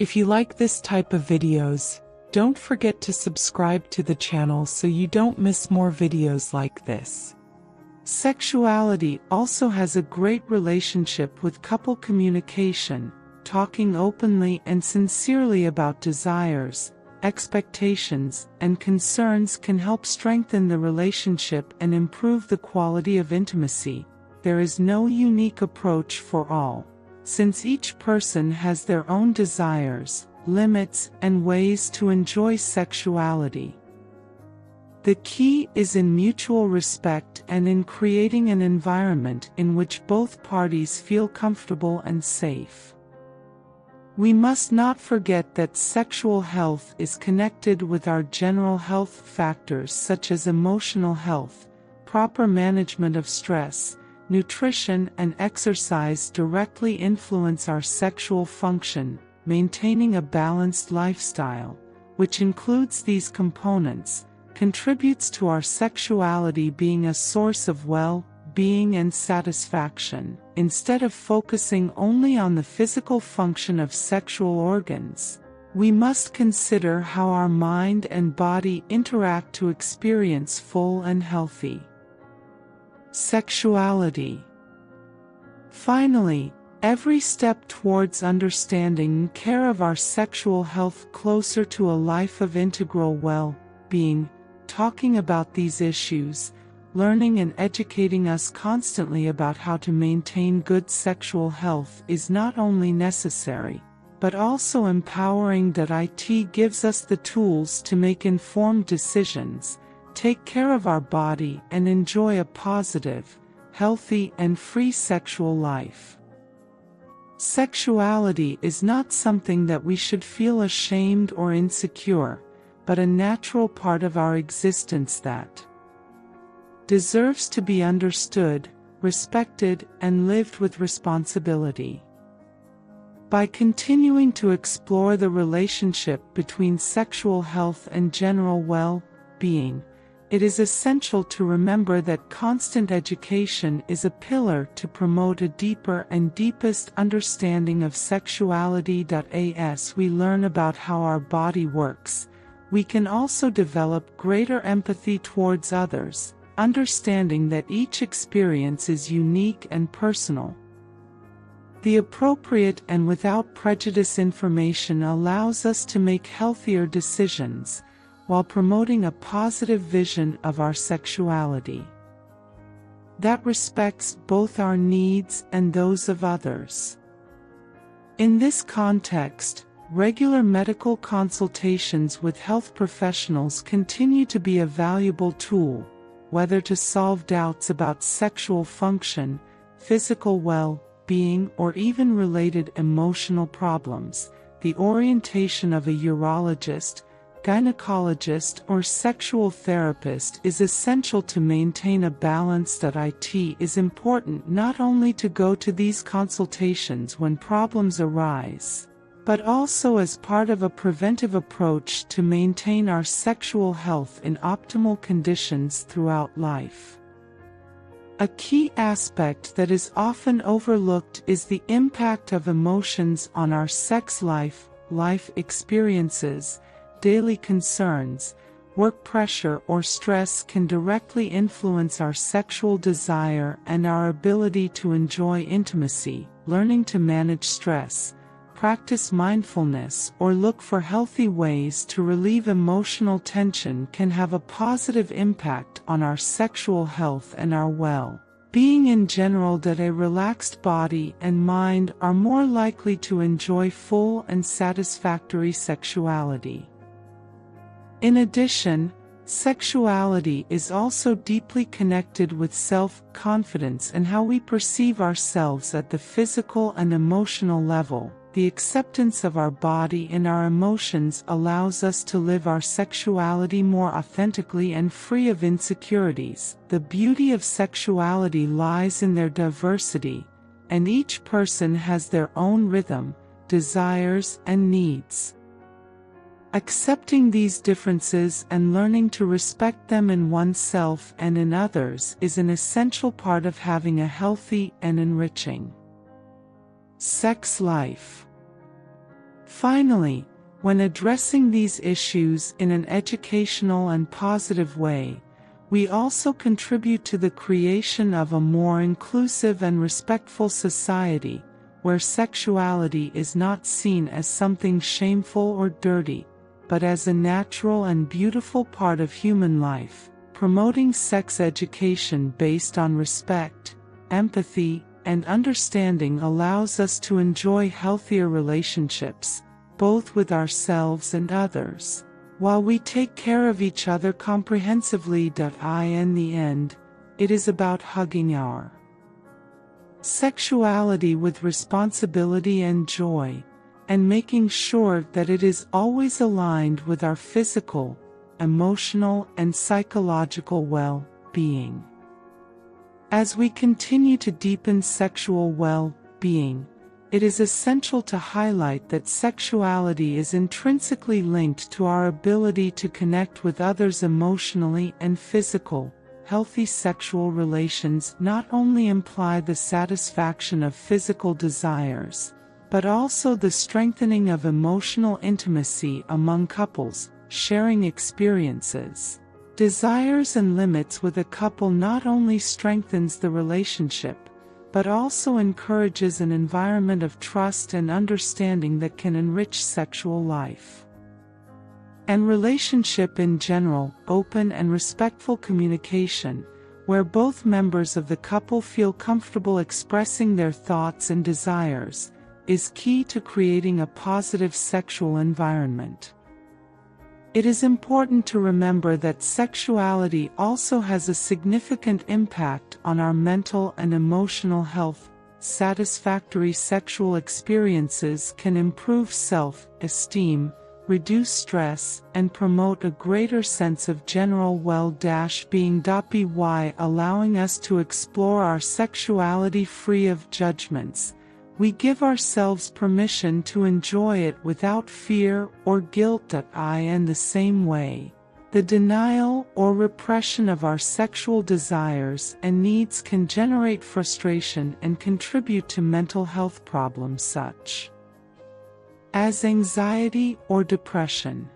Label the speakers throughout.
Speaker 1: If you like this type of videos, don't forget to subscribe to the channel so you don't miss more videos like this. Sexuality also has a great relationship with couple communication. Talking openly and sincerely about desires, expectations, and concerns can help strengthen the relationship and improve the quality of intimacy. There is no unique approach for all, since each person has their own desires, limits, and ways to enjoy sexuality. The key is in mutual respect and in creating an environment in which both parties feel comfortable and safe. We must not forget that sexual health is connected with our general health factors such as emotional health. Proper management of stress, nutrition, and exercise directly influence our sexual function. Maintaining a balanced lifestyle, which includes these components, contributes to our sexuality being a source of well-being and satisfaction. Instead of focusing only on the physical function of sexual organs, we must consider how our mind and body interact to experience full and healthy sexuality. Finally, every step towards understanding and care of our sexual health closer to a life of integral well-being. Talking about these issues, learning and educating us constantly about how to maintain good sexual health is not only necessary, but also empowering. It gives us the tools to make informed decisions, take care of our body, and enjoy a positive, healthy, and free sexual life. Sexuality is not something that we should feel ashamed or insecure, but a natural part of our existence that deserves to be understood, respected, and lived with responsibility. By continuing to explore the relationship between sexual health and general well-being, it is essential to remember that constant education is a pillar to promote a deeper and deepest understanding of sexuality. As we learn about how our body works, we can also develop greater empathy towards others, understanding that each experience is unique and personal. The appropriate and without prejudice information allows us to make healthier decisions, while promoting a positive vision of our sexuality that respects both our needs and those of others. In this context, regular medical consultations with health professionals continue to be a valuable tool, whether to solve doubts about sexual function, physical well-being, or even related emotional problems. The orientation of a urologist, gynecologist, or sexual therapist is essential to maintain a balance. It is important not only to go to these consultations when problems arise, but also as part of a preventive approach to maintain our sexual health in optimal conditions throughout life. A key aspect that is often overlooked is the impact of emotions on our sex life experiences. Daily concerns, work pressure, or stress can directly influence our sexual desire and our ability to enjoy intimacy. Learning to manage stress, practice mindfulness, or look for healthy ways to relieve emotional tension can have a positive impact on our sexual health and our well-being in general. A relaxed body and mind are more likely to enjoy full and satisfactory sexuality. In addition, sexuality is also deeply connected with self-confidence and how we perceive ourselves at the physical and emotional level. The acceptance of our body and our emotions allows us to live our sexuality more authentically and free of insecurities. The beauty of sexuality lies in their diversity, and each person has their own rhythm, desires, and needs. Accepting these differences and learning to respect them in oneself and in others is an essential part of having a healthy and enriching sex life. Finally, when addressing these issues in an educational and positive way, we also contribute to the creation of a more inclusive and respectful society, where sexuality is not seen as something shameful or dirty, but as a natural and beautiful part of human life. Promoting sex education based on respect, empathy, and understanding allows us to enjoy healthier relationships, both with ourselves and others, while we take care of each other comprehensively. In the end, it is about hugging our sexuality with responsibility and joy, and making sure that it is always aligned with our physical, emotional, and psychological well-being. As we continue to deepen sexual well-being, it is essential to highlight that sexuality is intrinsically linked to our ability to connect with others emotionally and physically. Healthy sexual relations not only imply the satisfaction of physical desires, but also the strengthening of emotional intimacy among couples, sharing experiences, desires, and limits with a couple not only strengthens the relationship, but also encourages an environment of trust and understanding that can enrich sexual life and relationship in general. Open and respectful communication, where both members of the couple feel comfortable expressing their thoughts and desires, is key to creating a positive sexual environment. It is important to remember that sexuality also has a significant impact on our mental and emotional health. Satisfactory sexual experiences can improve self-esteem, reduce stress, and promote a greater sense of general well-being. By allowing us to explore our sexuality free of judgments, we give ourselves permission to enjoy it without fear or guilt. In the same way, the denial or repression of our sexual desires and needs can generate frustration and contribute to mental health problems such as anxiety or depression.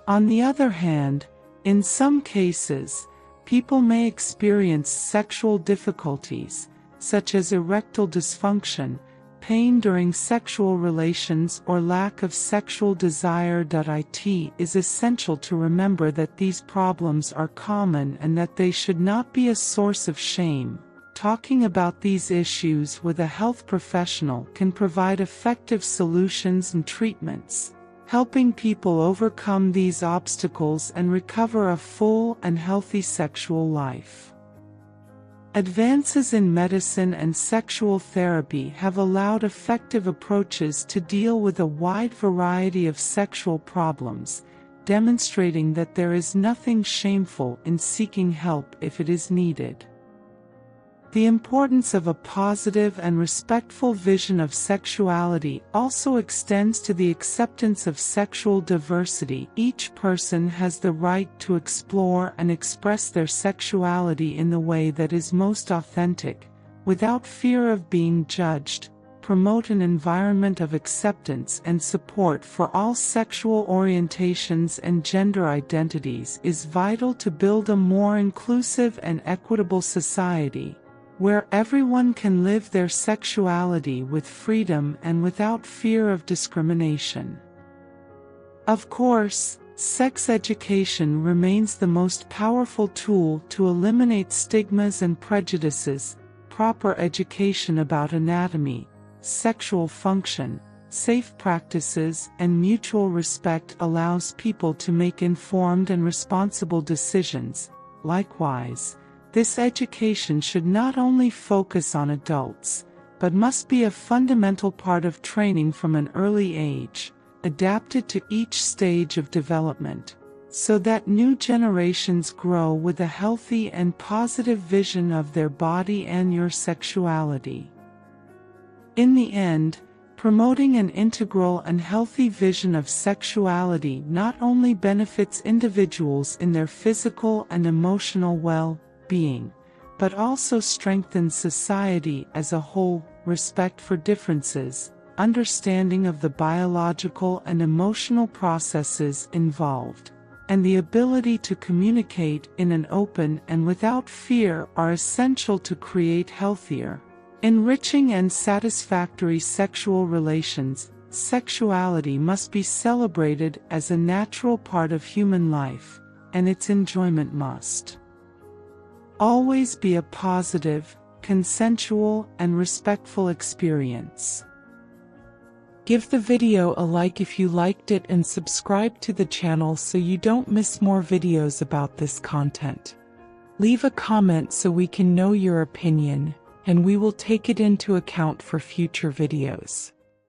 Speaker 1: On the other hand, in some cases, people may experience sexual difficulties, such as erectile dysfunction, pain during sexual relations, or lack of sexual desire. It is essential to remember that these problems are common and that they should not be a source of shame. Talking about these issues with a health professional can provide effective solutions and treatments, helping people overcome these obstacles and recover a full and healthy sexual life. Advances in medicine and sexual therapy have allowed effective approaches to deal with a wide variety of sexual problems, demonstrating that there is nothing shameful in seeking help if it is needed. The importance of a positive and respectful vision of sexuality also extends to the acceptance of sexual diversity. Each person has the right to explore and express their sexuality in the way that is most authentic, without fear of being judged. Promote an environment of acceptance and support for all sexual orientations and gender identities is vital to build a more inclusive and equitable society, where everyone can live their sexuality with freedom and without fear of discrimination. Of course, sex education remains the most powerful tool to eliminate stigmas and prejudices. Proper education about anatomy, sexual function, safe practices, and mutual respect allows people to make informed and responsible decisions. Likewise, this education should not only focus on adults, but must be a fundamental part of training from an early age, adapted to each stage of development, so that new generations grow with a healthy and positive vision of their body and your sexuality. In the end, promoting an integral and healthy vision of sexuality not only benefits individuals in their physical and emotional well-being, but also strengthens society as a whole. Respect for differences, understanding of the biological and emotional processes involved, and the ability to communicate in an open and without fear are essential to create healthier, enriching and satisfactory sexual relations. Sexuality must be celebrated as a natural part of human life, and its enjoyment must always be a positive, consensual, and respectful experience. Give the video a like if you liked it and subscribe to the channel so you don't miss more videos about this content. Leave a comment so we can know your opinion, and we will take it into account for future videos.